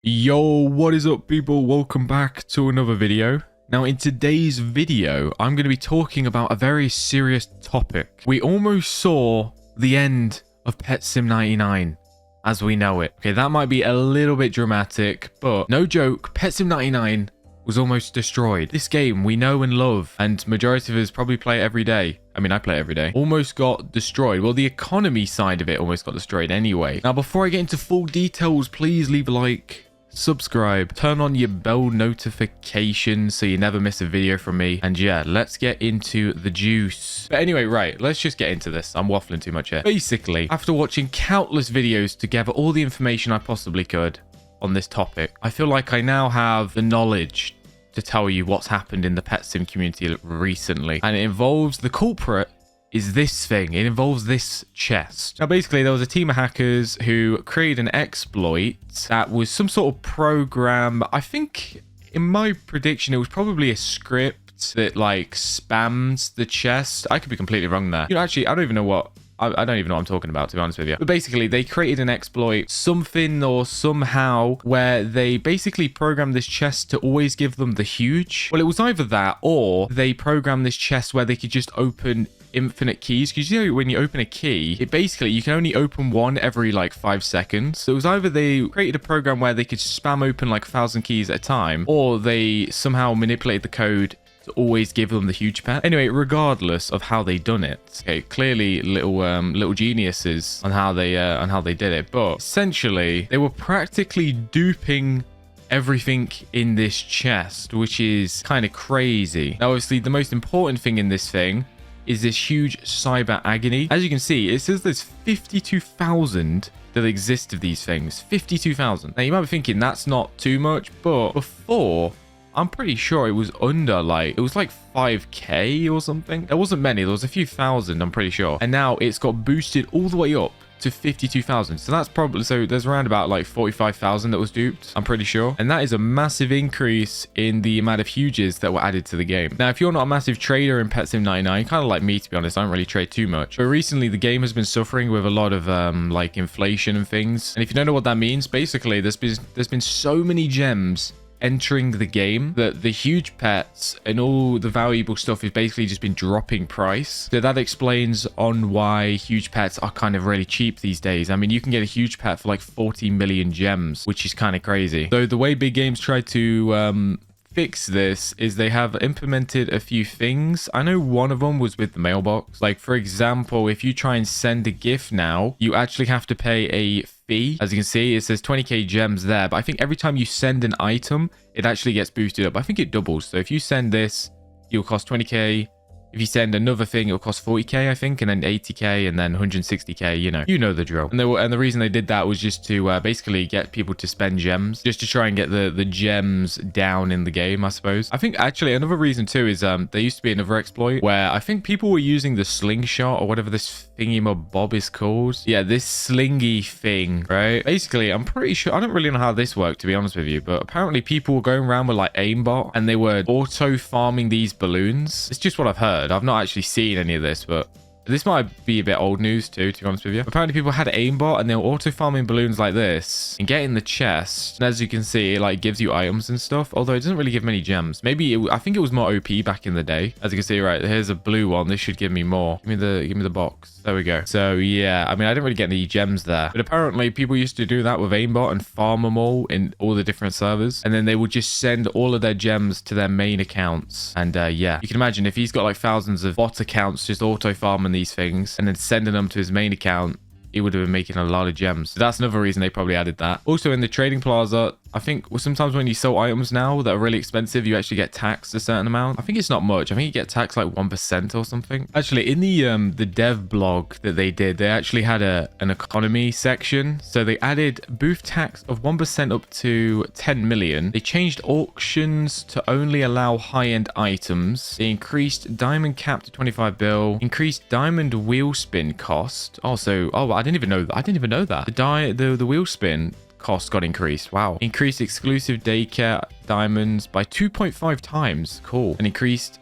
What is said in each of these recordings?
Yo, what is up, people? Welcome back to another video. Now, in today's video, I'm going to be talking about a very serious topic. We almost saw the end of Pet Sim 99 as we know it. Okay, that might be a little bit dramatic, but no joke, Pet Sim 99 was almost destroyed. This game we know and love, and majority of us probably play it every day. I mean, I play it every day. Almost got destroyed. Well, the economy side of it almost got destroyed anyway. Now, before I get into full details, please leave a like, subscribe, turn on your bell notifications so you never miss a video from me, and yeah, let's get into the juice. But anyway, right, let's just get into this. I'm waffling too much here. Basically, after watching countless videos to gather all the information I possibly could on this topic, I feel like I now have the knowledge to tell you what's happened in the pet sim community recently, and it involves the culprit is this thing. It involves this chest. Now, basically, there was a team of hackers who created an exploit that was some sort of program. I think, in my prediction, it was probably a script that, like, spams the chest. I could be completely wrong there. You know, actually, I don't even know what I'm talking about, to be honest with you. But basically, they created an exploit, something or somehow, where they basically programmed this chest to always give them the huge. Well, it was either that, or they programmed this chest where they could just open infinite keys, because you know when you open a key, it basically you can only open one every like 5 seconds. So it was either they created a program where they could spam open like 1,000 keys at a time, or they somehow manipulated the code to always give them the huge pet. Anyway, regardless of how they done it, okay, clearly little geniuses on how they did it, but essentially they were practically duping everything in this chest, which is kind of crazy. Now, obviously, the most important thing in this thing is this huge cyber agony. As you can see, it says there's 52,000 that exist of these things. 52,000. Now, you might be thinking that's not too much, but before, I'm pretty sure it was under, like, it was like 5k or something. There wasn't many. There was a few thousand, I'm pretty sure. And now it's got boosted all the way up to 52,000. So that's probably, so there's around about like 45,000 that was duped, I'm pretty sure. And that is a massive increase in the amount of huges that were added to the game. Now, if you're not a massive trader in Pet Sim 99, kind of like me, to be honest, I don't really trade too much. But recently the game has been suffering with a lot of like inflation and things. And if you don't know what that means, basically there's been so many gems entering the game that the huge pets and all the valuable stuff has basically just been dropping price. So that explains on why huge pets are kind of really cheap these days. I mean, you can get a huge pet for like 40 million gems, which is kind of crazy. So the way big games try to fix this is they have implemented a few things. I know one of them was with the mailbox. Like, for example, if you try and send a gift now, you actually have to pay a fee. As you can see, it says 20k gems there, but I think every time you send an item, it actually gets boosted up. I think it doubles. So if you send this, it'll cost 20k. If you send another thing, it'll cost 40k, I think, and then 80k, and then 160k, you know the drill. And the reason they did that was just to basically get people to spend gems, just to try and get the gems down in the game, I suppose. I think actually another reason too is there used to be another exploit where I think people were using the slingshot or whatever this thingy-mabob is called. Yeah, this slingy thing, right? Basically, I'm pretty sure, I don't really know how this worked, to be honest with you, but apparently people were going around with like aimbot and they were auto-farming these balloons. It's just what I've heard. I've not actually seen any of this, but this might be a bit old news too, to be honest with you. Apparently people had aimbot and they were auto farming balloons like this and getting the chest. And as you can see, it like gives you items and stuff, although it doesn't really give many gems. Maybe I think it was more OP back in the day. As you can see, right, here's a blue one. This should give me more. Give me the box. There we go. So yeah, I mean, I didn't really get any gems there, but apparently people used to do that with aimbot and farm them all in all the different servers, and then they would just send all of their gems to their main accounts. And yeah, you can imagine if he's got like thousands of bot accounts just auto farming these things and then sending them to his main account, he would have been making a lot of gems. So that's another reason they probably added that. Also, in the trading plaza, I think sometimes when you sell items now that are really expensive, you actually get taxed a certain amount. I think it's not much. I think you get taxed like 1% or something. Actually, in the dev blog that they did, they actually had an economy section. So they added booth tax of 1% up to 10 million. They changed auctions to only allow high-end items. They increased diamond cap to 25 bill. Increased diamond wheel spin cost. Also, oh, I didn't even know that. I didn't even know that. The wheel spin cost got increased. Wow. Increased exclusive daycare diamonds by 2.5 times. Cool. And increased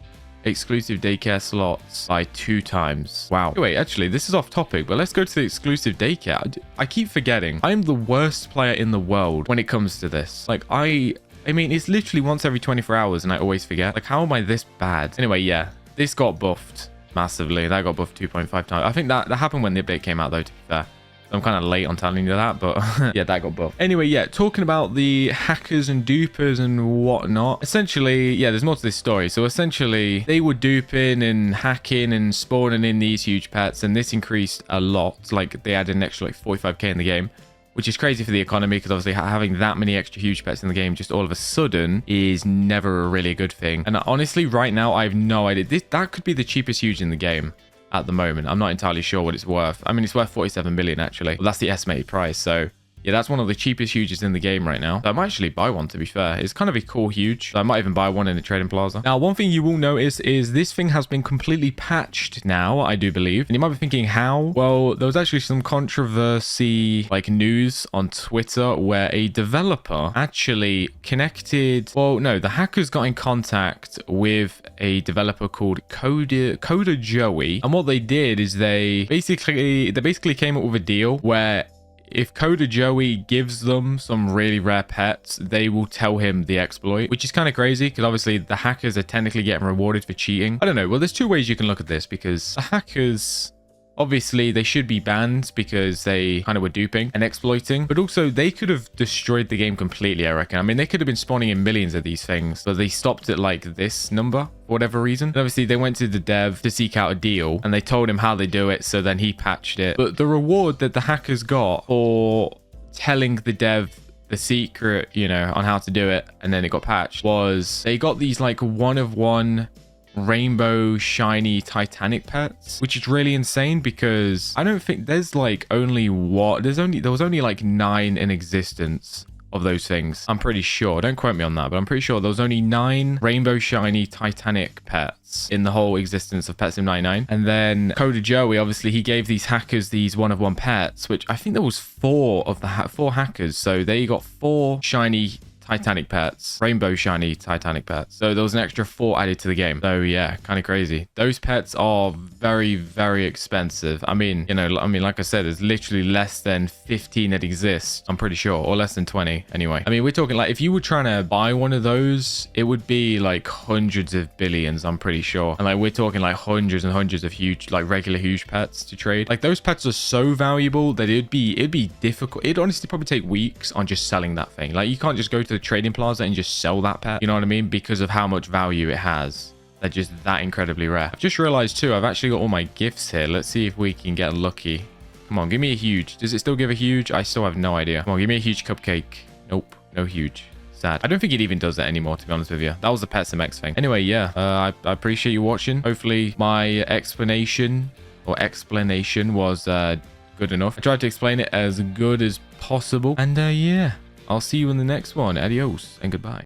exclusive daycare slots by 2 times. Wow. Wait, actually, this is off topic, but let's go to the exclusive daycare. I keep forgetting. I'm the worst player in the world when it comes to this. Like, I mean, it's literally once every 24 hours and I always forget. Like, how am I this bad? Anyway, yeah, this got buffed massively. That got buffed 2.5 times. I think that happened when the update came out, though, to be fair. I'm kind of late on telling you that, but yeah, that got buffed. Anyway, yeah, talking about the hackers and dupers and whatnot. Essentially, yeah, there's more to this story. So essentially, they were duping and hacking and spawning in these huge pets, and this increased a lot. Like, they added an extra like 45k in the game, which is crazy for the economy because obviously having that many extra huge pets in the game just all of a sudden is never a really good thing. And honestly, right now, I have no idea. That could be the cheapest huge in the game at the moment. I'm not entirely sure what it's worth. I mean, it's worth 47 million actually. Well, that's the estimated price. So yeah, that's one of the cheapest huges in the game right now. So I might actually buy one, to be fair. It's kind of a cool huge. So I might even buy one in the trading plaza. Now, one thing you will notice is this thing has been completely patched now, I do believe. And you might be thinking, how? Well, there was actually some controversy, like news on Twitter, where a developer actually connected. Well, no, the hackers got in contact with a developer called Coder Joey. And what they did is they basically came up with a deal where if Coder Joey gives them some really rare pets, they will tell him the exploit, which is kind of crazy because obviously the hackers are technically getting rewarded for cheating. I don't know. Well, there's 2 ways you can look at this because the hackers, obviously, they should be banned because they kind of were duping and exploiting, but also they could have destroyed the game completely, I reckon. I mean, they could have been spawning in millions of these things, but they stopped at like this number for whatever reason. And obviously, they went to the dev to seek out a deal and they told him how they do it, so then he patched it. But the reward that the hackers got for telling the dev the secret, you know, on how to do it, and then it got patched, was they got these like 1-of-1 rainbow shiny Titanic pets, which is really insane because I don't think there's like there was only like 9 in existence of those things. I'm pretty sure, don't quote me on that, but I'm pretty sure there was only 9 rainbow shiny Titanic pets in the whole existence of Pet Sim 99. And then Coder Joey, obviously he gave these hackers these 1-of-1 pets, which I think there was 4 of the 4 hackers, so they got 4 shiny Titanic pets, rainbow shiny Titanic pets. So there was an extra 4 added to the game. So yeah, kind of crazy. Those pets are very, very expensive. I mean, you know, like I said, there's literally less than 15 that exist, I'm pretty sure, or less than 20 anyway. I mean, we're talking like if you were trying to buy one of those, it would be like hundreds of billions, I'm pretty sure. And like we're talking like hundreds and hundreds of huge, like regular huge pets to trade. Like those pets are so valuable that it'd be difficult. It'd honestly probably take weeks on just selling that thing. Like you can't just go to the trading plaza and just sell that pet, you know what I mean, because of how much value it has. They're just that incredibly rare. I've just realized too, I've actually got all my gifts here. Let's see if we can get lucky. Come on, give me a huge. Does it still give a huge? I still have no idea. Come on, give me a huge cupcake. Nope, no huge. Sad. I don't think it even does that anymore, to be honest with you. That was the Pet Sim X thing. Anyway, yeah, I appreciate you watching. Hopefully my explanation was good enough. I tried to explain it as good as possible. And yeah, I'll see you in the next one. Adios and goodbye.